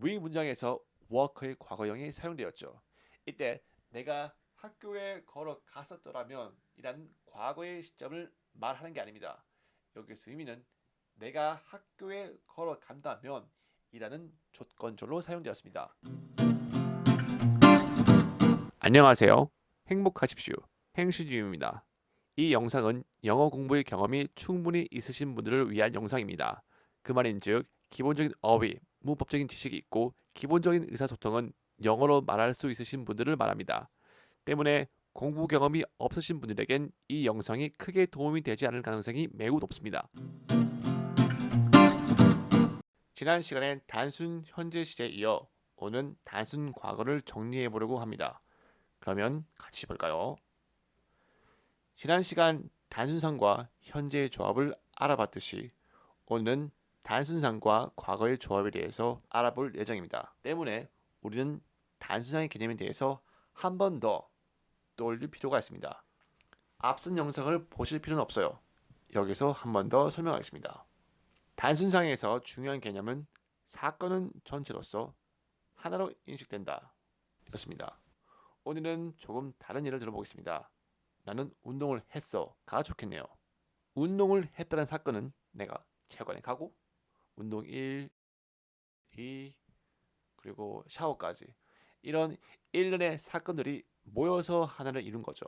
위 문장에서 walk의 과거형이 사용되었죠. 이때 내가 학교에 걸어갔었더라면 이란 과거의 시점을 말하는 게 아닙니다. 여기서 의미는 내가 학교에 걸어간다면 이라는 조건절로 사용되었습니다. 안녕하세요. 행복하십시오. 행슈님입니다. 이 영상은 영어 공부의 경험이 충분히 있으신 분들을 위한 영상입니다. 그 말인즉 기본적인 어휘, 문법적인 지식이 있고 기본적인 의사소통은 영어로 말할 수 있으신 분들을 말합니다. 때문에 공부 경험이 없으신 분들에겐 이 영상이 크게 도움이 되지 않을 가능성이 매우 높습니다. 지난 시간엔 단순 현재 시제에 이어 오는 단순 과거를 정리해 보려고 합니다. 그러면 같이 볼까요? 지난 시간 단순상과 현재의 조합을 알아봤듯이 오늘은 단순상과 과거의 조합에 대해서 알아볼 예정입니다. 때문에 우리는 단순상의 개념에 대해서 한 번 더 떠올릴 필요가 있습니다. 앞선 영상을 보실 필요는 없어요. 여기서 한 번 더 설명하겠습니다. 단순상에서 중요한 개념은 사건은 전체로서 하나로 인식된다 였습니다. 오늘은 조금 다른 예를 들어보겠습니다. 나는 운동을 했어가 좋겠네요. 운동을 했다는 사건은 내가 체육관에 가고 운동 1, 2, 그리고 샤워까지 이런 일련의 사건들이 모여서 하나를 이룬 거죠.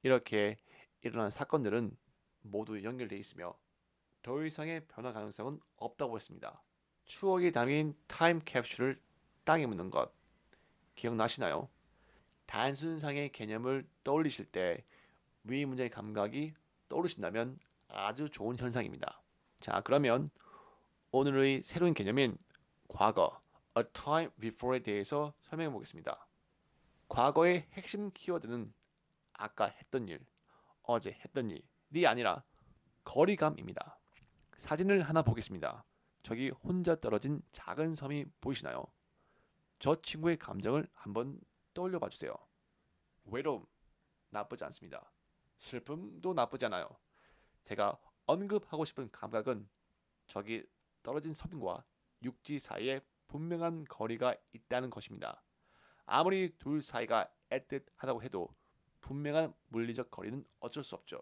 이렇게 일어난 사건들은 모두 연결되어 있으며 더 이상의 변화 가능성은 없다고 했습니다. 추억이 담긴 타임 캡슐을 땅에 묻는 것 기억나시나요? 단순상의 개념을 떠올리실 때 위 문제의 감각이 떠오르신다면 아주 좋은 현상입니다. 자, 그러면 오늘의 새로운 개념인 과거, a time before에 대해서 설명해 보겠습니다. 과거의 핵심 키워드는 아까 했던 일, 어제 했던 일이 아니라 거리감입니다. 사진을 하나 보겠습니다. 저기 혼자 떨어진 작은 섬이 보이시나요? 저 친구의 감정을 한번 떠올려 봐 주세요. 외로움, 나쁘지 않습니다. 슬픔도 나쁘지 않아요. 제가 언급하고 싶은 감각은 저기 떨어진 섬과 육지 사이에 분명한 거리가 있다는 것입니다. 아무리 둘 사이가 애틋하다고 해도 분명한 물리적 거리는 어쩔 수 없죠.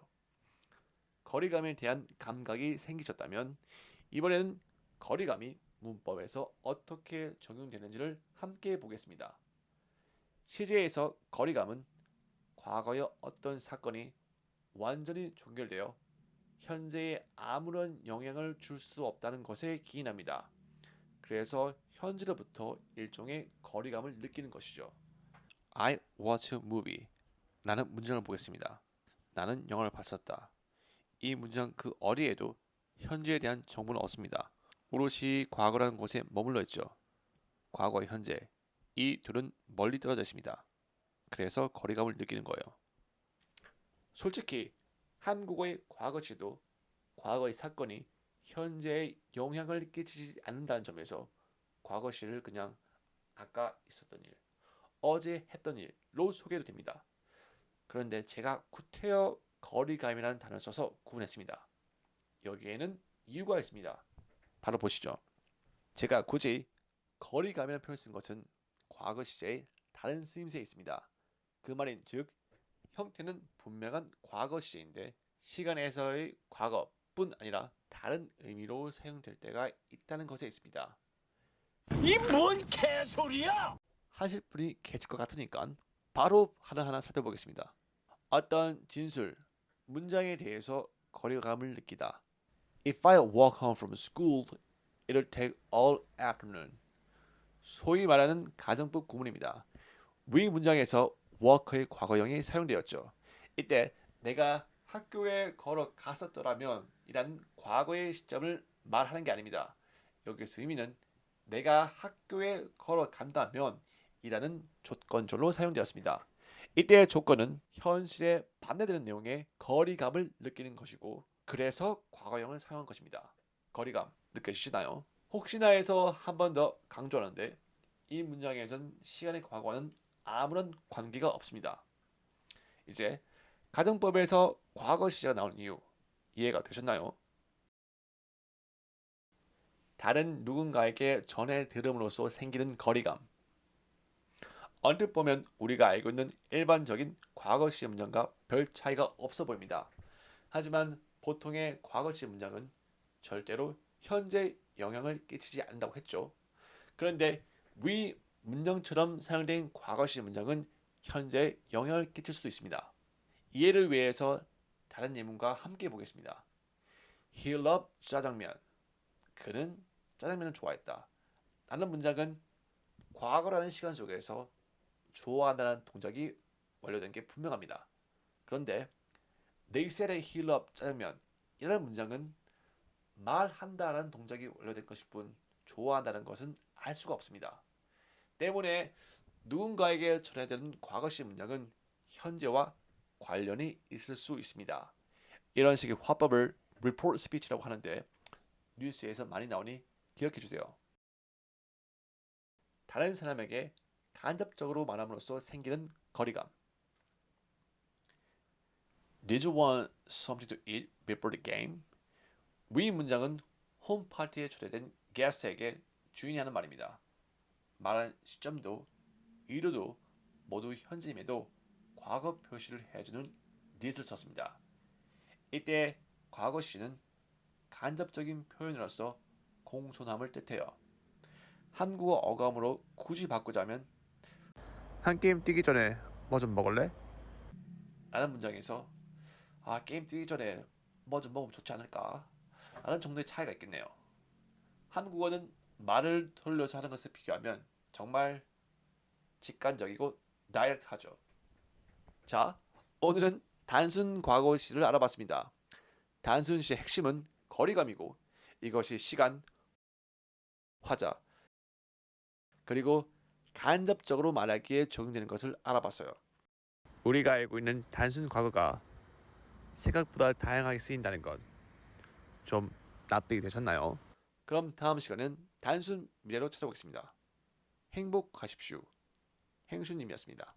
거리감에 대한 감각이 생기셨다면 이번에는 거리감이 문법에서 어떻게 적용되는지를 함께 보겠습니다. 시제에서 거리감은 과거의 어떤 사건이 완전히 종결되어 현재에 아무런 영향을 줄 수 없다는 것에 기인합니다. 그래서 현재로부터 일종의 거리감을 느끼는 것이죠. I watch a movie. 라는 문장을 보겠습니다. 나는 영화를 봤었다. 이 문장 그 어디에도 현재에 대한 정보는 없습니다. 오롯이 과거라는 곳에 머물러 있죠. 과거와 현재. 이 둘은 멀리 떨어져 있습니다. 그래서 거리감을 느끼는 거예요. 솔직히 한국어의 과거시도 과거의 사건이 현재에 영향을 끼치지 않는다는 점에서 과거시를 그냥 아까 있었던 일, 어제 했던 일로 소개해도 됩니다. 그런데 제가 구태여 거리감이라는 단어를 써서 구분했습니다. 여기에는 이유가 있습니다. 바로 보시죠. 제가 굳이 거리감이라는 표현을 쓴 것은 과거 시제의 다른 쓰임새에 있습니다. 그 말인 즉 형태는 분명한 과거 시제인데 시간에서의 과거뿐 아니라 다른 의미로 사용될 때가 있다는 것에 있습니다. 이 뭔 개소리야! 하실 분이 계실 것 같으니까 바로 하나하나 살펴보겠습니다. 어떤 진술, 문장에 대해서 거리감을 느끼다. If I walk home from school, it'll take all afternoon. 소위 말하는 가정법 구문입니다. 위 문장에서 walk의 과거형이 사용되었죠. 이때 내가 학교에 걸어갔었더라면 이란 과거의 시점을 말하는 게 아닙니다. 여기서 의미는 내가 학교에 걸어간다면 이라는 조건절로 사용되었습니다. 이때의 조건은 현실에 반대되는 내용의 거리감을 느끼는 것이고 그래서 과거형을 사용한 것입니다. 거리감 느껴지시나요? 혹시나 해서 한 번 더 강조하는데 이 문장에선 시간의 과거와는 아무런 관계가 없습니다. 이제 가정법에서 과거 시제가 나온 이유 이해가 되셨나요? 다른 누군가에게 전해 들음으로써 생기는 거리감. 언뜻 보면 우리가 알고 있는 일반적인 과거 시 문장과 별 차이가 없어 보입니다. 하지만 보통의 과거 시 문장은 절대로 현재 영향을 끼치지 않는다고 했죠. 그런데 위 문장처럼 사용된 과거 시 문장은 현재 영향을 끼칠 수도 있습니다. 이해를 위해서 다른 예문과 함께 보겠습니다. He loved 짜장면. 그는 짜장면을 좋아했다. 라는 문장은 과거라는 시간 속에서 좋아한다는 동작이 완료된 게 분명합니다. 그런데 They said he loved 짜장면 이라는 문장은 말한다라는 동작이 완료된 것일 뿐 좋아한다는 것은 알 수가 없습니다. 때문에 누군가에게 전해지는 과거시 문장은 현재와 관련이 있을 수 있습니다. 이런 식의 화법을 report speech라고 하는데 뉴스에서 많이 나오니 기억해 주세요. 다른 사람에게 간접적으로 말함으로써 생기는 거리감. Did you want something to eat before the game? 위 문장은 홈파티에 초대된 게스트에게 주인이 하는 말입니다. 말한 시점도 의도도 모두 현재임에도 과거 표시를 해주는 did을 썼습니다. 이때 과거 시는 간접적인 표현으로서 공손함을 뜻해요. 한국어 어감으로 굳이 바꾸자면 한 게임 뛰기 전에 뭐 좀 먹을래? 라는 문장에서 게임 뛰기 전에 뭐 좀 먹으면 좋지 않을까? 라는 정도의 차이가 있겠네요. 한국어는 말을 돌려서 하는 것에 비교하면 정말 직관적이고 다이렉트하죠. 자, 오늘은 단순 과거 시를 알아봤습니다. 단순 시의 핵심은 거리감이고 이것이 시간, 화자, 그리고 간접적으로 말하기에 적용되는 것을 알아봤어요. 우리가 알고 있는 단순 과거가 생각보다 다양하게 쓰인다는 것 좀 납득이 되셨나요? 그럼 다음 시간은 단순 미래로 찾아보겠습니다. 행복하십시오. 행수님이었습니다.